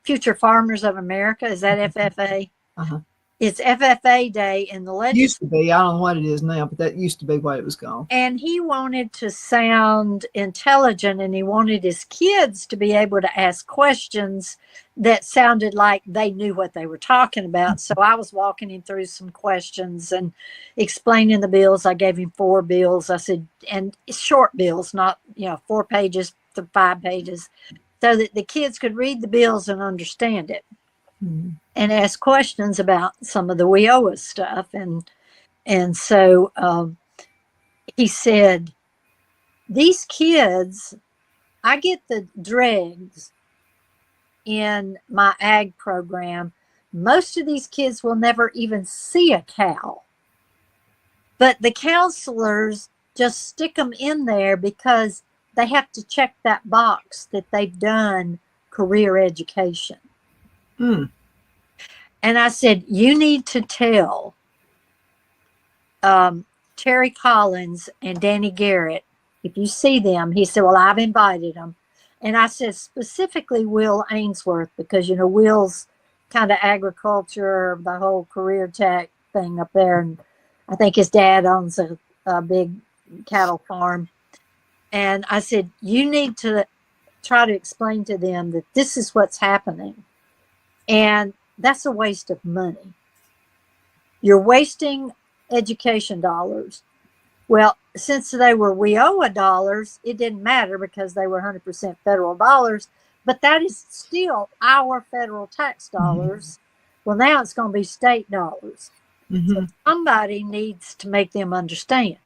Future Farmers of America. Is that FFA? Uh-huh. It's FFA Day in the legislature. Used to be. I don't know what it is now, but that used to be what it was called. And he wanted to sound intelligent, and he wanted his kids to be able to ask questions that sounded like they knew what they were talking about. So I was walking him through some questions and explaining the bills. I gave him 4 bills. I said, and short bills, not 4 pages to 5 pages, so that the kids could read the bills and understand it. And ask questions about some of the WIOA stuff. And so he said, these kids, I get the dregs in my ag program. Most of these kids will never even see a cow. But the counselors just stick them in there because they have to check that box that they've done career education. And I said, you need to tell Terry Collins and Danny Garrett, if you see them. He said, well, I've invited them. And I said, specifically Will Ainsworth, because, Will's kind of agriculture, the whole career tech thing up there. And I think his dad owns a big cattle farm. And I said, you need to try to explain to them that this is what's happening. And that's a waste of money. You're wasting education dollars. Well, since they were WIOA dollars, it didn't matter because they were 100% federal dollars, but that is still our federal tax dollars. Well, now it's going to be state dollars. So somebody needs to make them understand.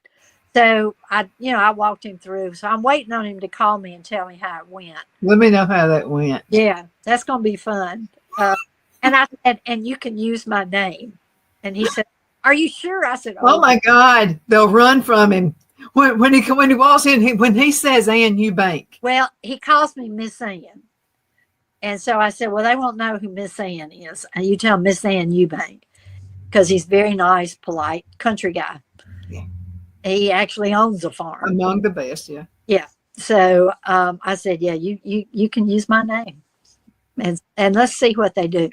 So I walked him through. So I'm waiting on him to call me and tell me how it went. Let me know how that went. Yeah, that's going to be fun. And I said, and you can use my name. And he said, are you sure? I said, oh my God, they'll run from him. When he walks in, when he says Ann Eubank. Well, he calls me Miss Ann. And so I said, well, they won't know who Miss Ann is. And you tell Miss Ann Eubank, because he's very nice, polite, country guy. Yeah. He actually owns a farm. Among the best, yeah. Yeah. So I said, yeah, you can use my name. And let's see what they do.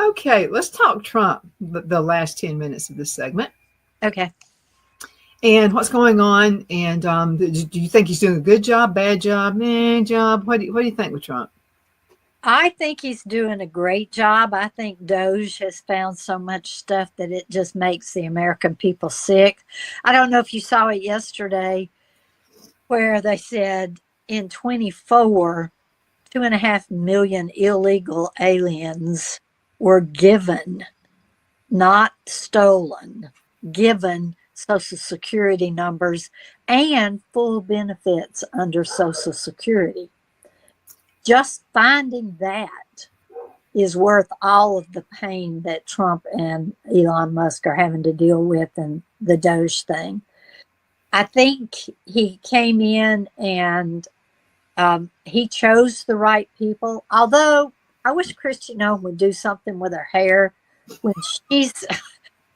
Okay, let's talk Trump, the last 10 minutes of this segment. Okay. And what's going on? And do you think he's doing a good job, bad job, job? What do you think with Trump? I think he's doing a great job. I think Doge has found so much stuff that it just makes the American people sick. I don't know if you saw it yesterday where they said in 24, 2.5 million illegal aliens were given, not stolen, given Social Security numbers and full benefits under Social Security. Just finding that is worth all of the pain that Trump and Elon Musk are having to deal with and the Doge thing. I think he came in and he chose the right people, although I wish Kristi Noem would do something with her hair when she's,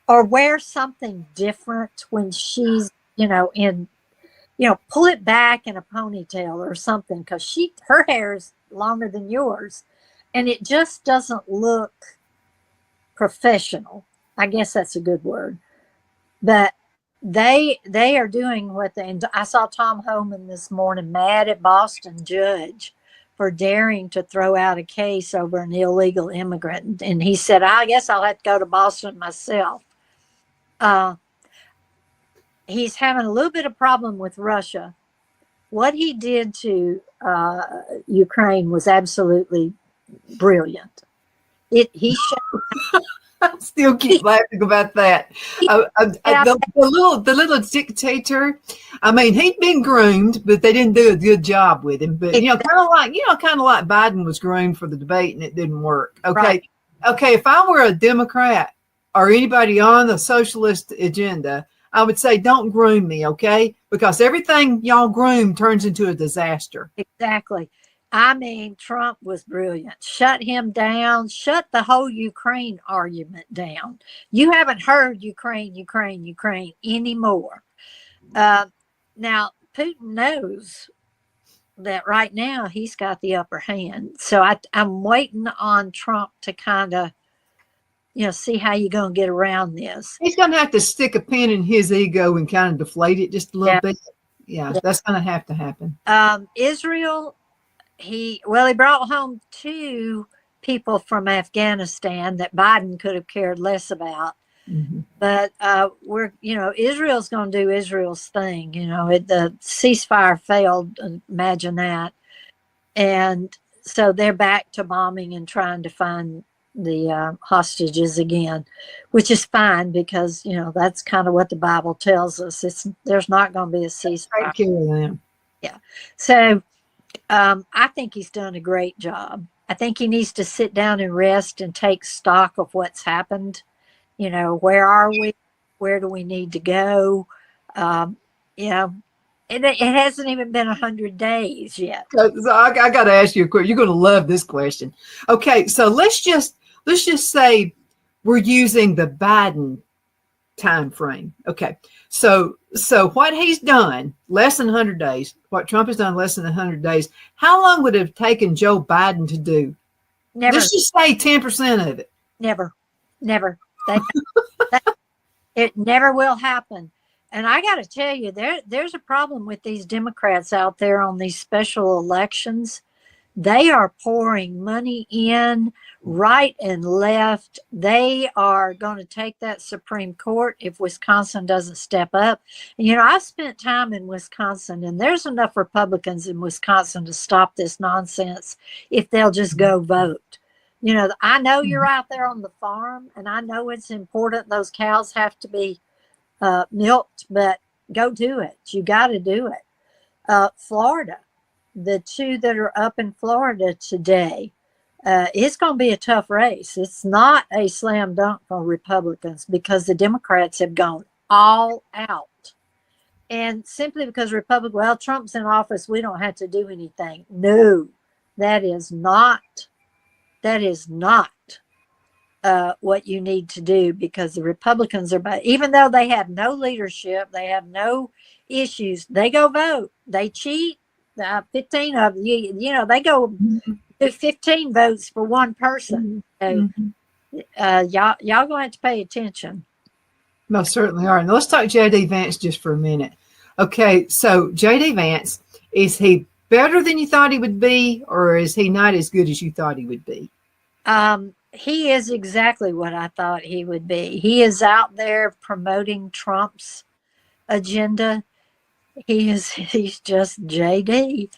or wear something different when she's, pull it back in a ponytail or something, because her hair is longer than yours, and it just doesn't look professional. I guess that's a good word. But they are doing what they. And I saw Tom Homan this morning mad at Boston judge for daring to throw out a case over an illegal immigrant, and he said, "I guess I'll have to go to Boston myself." He's having a little bit of problem with Russia. What he did to Ukraine was absolutely brilliant. He showed. I still keep laughing about that. The little dictator. I mean, he'd been groomed, but they didn't do a good job with him. But kind of like Biden was groomed for the debate, and it didn't work. Okay, Right. Okay. If I were a Democrat or anybody on the socialist agenda, I would say, don't groom me, okay? Because everything y'all groom turns into a disaster. Exactly. I mean, Trump was brilliant. Shut him down. Shut the whole Ukraine argument down. You haven't heard Ukraine anymore. Now, Putin knows that right now he's got the upper hand. So I'm waiting on Trump to kind of, see how you're going to get around this. He's going to have to stick a pin in his ego and kind of deflate it just a little bit. Yeah, that's going to have to happen. Israel, he brought home 2 people from Afghanistan that Biden could have cared less about. Mm-hmm. But Israel's going to do Israel's thing. The ceasefire failed. Imagine that. And so they're back to bombing and trying to find the hostages again, which is fine because, that's kind of what the Bible tells us. There's not going to be a ceasefire. Take care of them. Yeah. So I think he's done a great job. I think he needs to sit down and rest and take stock of what's happened. Where are we? Where do we need to go? It hasn't even been 100 days yet. So I got to ask you a question. You're going to love this question. Okay, so let's just say we're using the Biden time frame. Okay, so what he's done less than 100 days, what Trump has done less than 100 days. How long would it have taken Joe Biden to do? Never. Let's just say 10% of it. Never. It never will happen. And I got to tell you, there's a problem with these Democrats out there on these special elections. They are pouring money in right and left. They are going to take that Supreme Court if Wisconsin doesn't step up. And, I've spent time in Wisconsin, and there's enough Republicans in Wisconsin to stop this nonsense if they'll just go vote. I know you're out there on the farm, and I know it's important. Those cows have to be milked, but go do it. You got to do it. Florida, the 2 that are up in Florida today, it's going to be a tough race. It's not a slam dunk for Republicans because the Democrats have gone all out. And simply because Trump's in office, we don't have to do anything. No, that is not what you need to do, because the Republicans even though they have no leadership, they have no issues, they go vote. They cheat. 15 of they go do 15 votes for one person. So, y'all going to have to pay attention. Most certainly are. Now let's talk J.D. Vance just for a minute. Okay, so J.D. Vance, is he better than you thought he would be, or is he not as good as you thought he would be? He is exactly what I thought he would be. He is out there promoting Trump's agenda. He's just JD.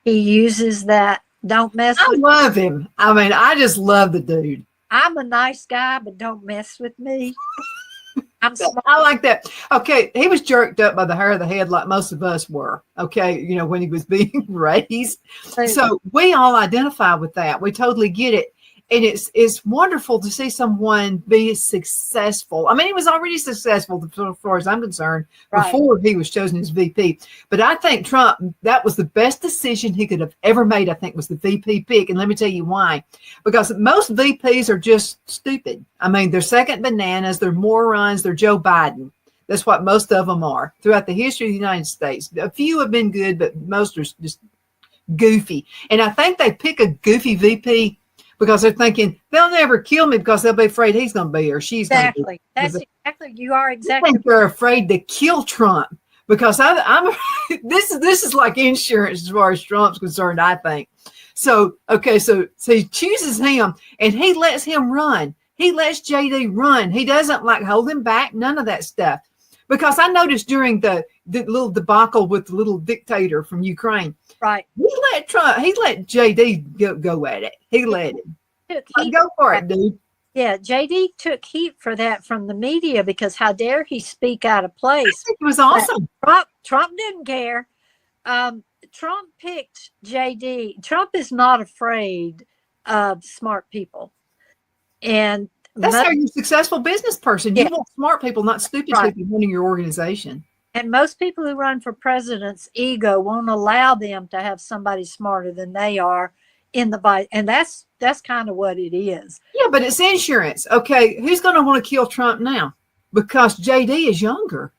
He uses that. Don't mess with me. I love him. I mean, I just love the dude. I'm a nice guy, but don't mess with me. I'm smart. I like that. Okay, he was jerked up by the hair of the head like most of us were, okay, when he was being raised. So we all identify with that. We totally get it. And it's wonderful to see someone be successful. I mean, he was already successful as far as I'm concerned before he was chosen as VP. But I think Trump, that was the best decision he could have ever made, I think, was the VP pick. And let me tell you why. Because most VPs are just stupid. I mean, they're second bananas, they're morons, they're Joe Biden. That's what most of them are throughout the history of the United States. A few have been good, but most are just goofy. And I think they pick a goofy VP because they're thinking they'll never kill me because they'll be afraid he's going to be or she's going to be. Exactly. exactly. You are I exactly. think they're afraid to kill Trump because I'm this is like insurance as far as Trump's concerned, I think. So okay, so he chooses him and he lets him run. He lets JD run. He doesn't like hold him back, none of that stuff. Because I noticed during the little debacle with the little dictator from Ukraine, Right. he let JD go at it. He let him. Go for it, dude. Yeah, JD took heat for that from the media because how dare he speak out of place. It was awesome. Trump didn't care. Trump picked JD. Trump is not afraid of smart people. And that's how you're a successful business person. You want smart people, not stupid people running your organization. And most people who run for president's ego won't allow them to have somebody smarter than they are in the body. And that's kind of what it is. Yeah, but it's insurance. Okay, who's going to want to kill Trump now? Because JD is younger.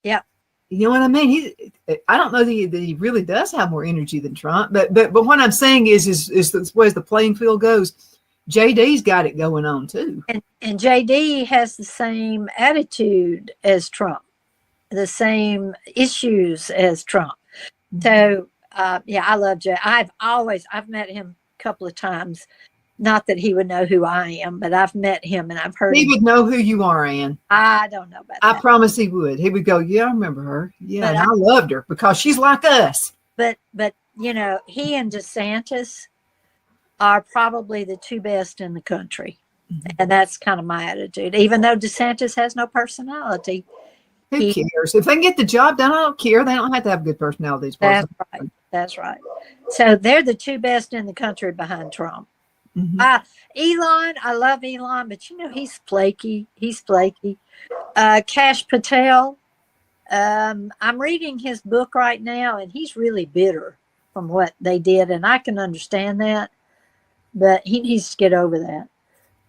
Yeah. You know what I mean? I don't know that he really does have more energy than Trump. But what I'm saying is the way the playing field goes, JD's got it going on too. And JD has the same attitude as Trump, the same issues as Trump. So, I love Jay. I've met him a couple of times. Not that he would know who I am, but I've met him and I've heard. He would know who you are, Ann. I don't know about that. I promise he would. He would go, yeah, I remember her. Yeah, and I loved her because she's like us. But he and DeSantis are probably the two best in the country. Mm-hmm. And that's kind of my attitude. Even though DeSantis has no personality. Who cares? If they can get the job done, I don't care. They don't have to have good personalities. That's right. So they're the two best in the country behind Trump. Mm-hmm. Elon, I love Elon, but he's flaky. Kash Patel, I'm reading his book right now, and he's really bitter from what they did, and I can understand that, but he needs to get over that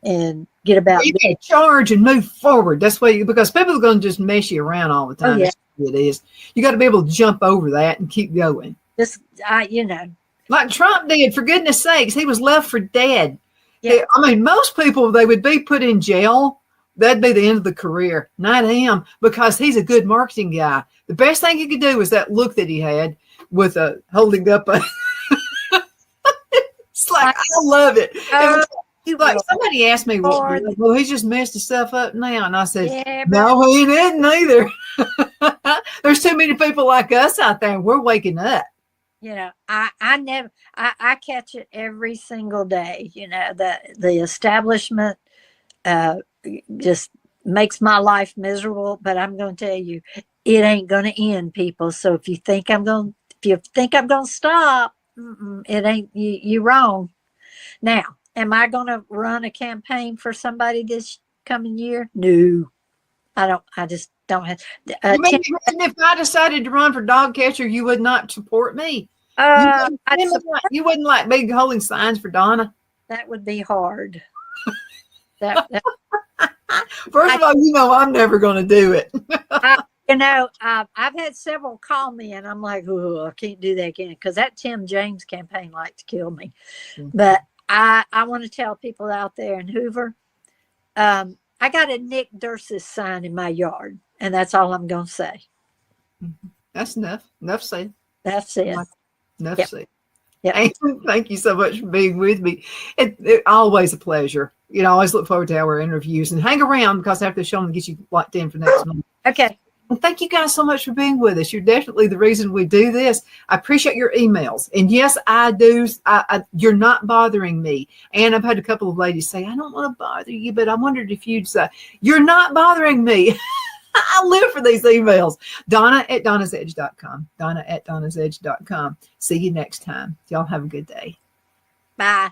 and get about. You got to charge and move forward. That's why, because people are going to just mess you around all the time. Oh, yeah. It is. You got to be able to jump over that and keep going. Like Trump did, for goodness sakes, he was left for dead. Yeah. I mean, most people, they would be put in jail. That'd be the end of the career. Not him, because he's a good marketing guy. The best thing he could do was that look that he had with holding up a. It's like, I love it. Like somebody asked me, well, he just messed himself up now. And I said, no, he didn't either. There's too many people like us out there, and we're waking up. I catch it every single day. The establishment just makes my life miserable, but I'm going to tell you, it ain't going to end, people. So if you think I'm going to stop, it ain't, you're wrong. Now, am I going to run a campaign for somebody this coming year? No, I don't. I just don't have. If I decided to run for dog catcher, you would not support me. You wouldn't like me holding signs for Donna. That would be hard. First of all, I'm never going to do it. I've had several call me, and I'm like, oh, I can't do that again, because that Tim James campaign liked to kill me. Mm-hmm. But I want to tell people out there in Hoover, I got a Nick Dursis sign in my yard, and that's all I'm going to say. That's enough. Enough said. That's it. Enough said. Yeah. Thank you so much for being with me. It's always a pleasure. I always look forward to our interviews, and hang around, because after the show, I'm going to get you locked in for next month. Okay. And thank you guys so much for being with us. You're definitely the reason we do this. I appreciate your emails. And yes, I do. You're not bothering me. And I've had a couple of ladies say, I don't want to bother you, but I wondered if you'd say, you're not bothering me. I live for these emails. Donna@donnasedge.com. Donna@donnasedge.com. See you next time. Y'all have a good day. Bye.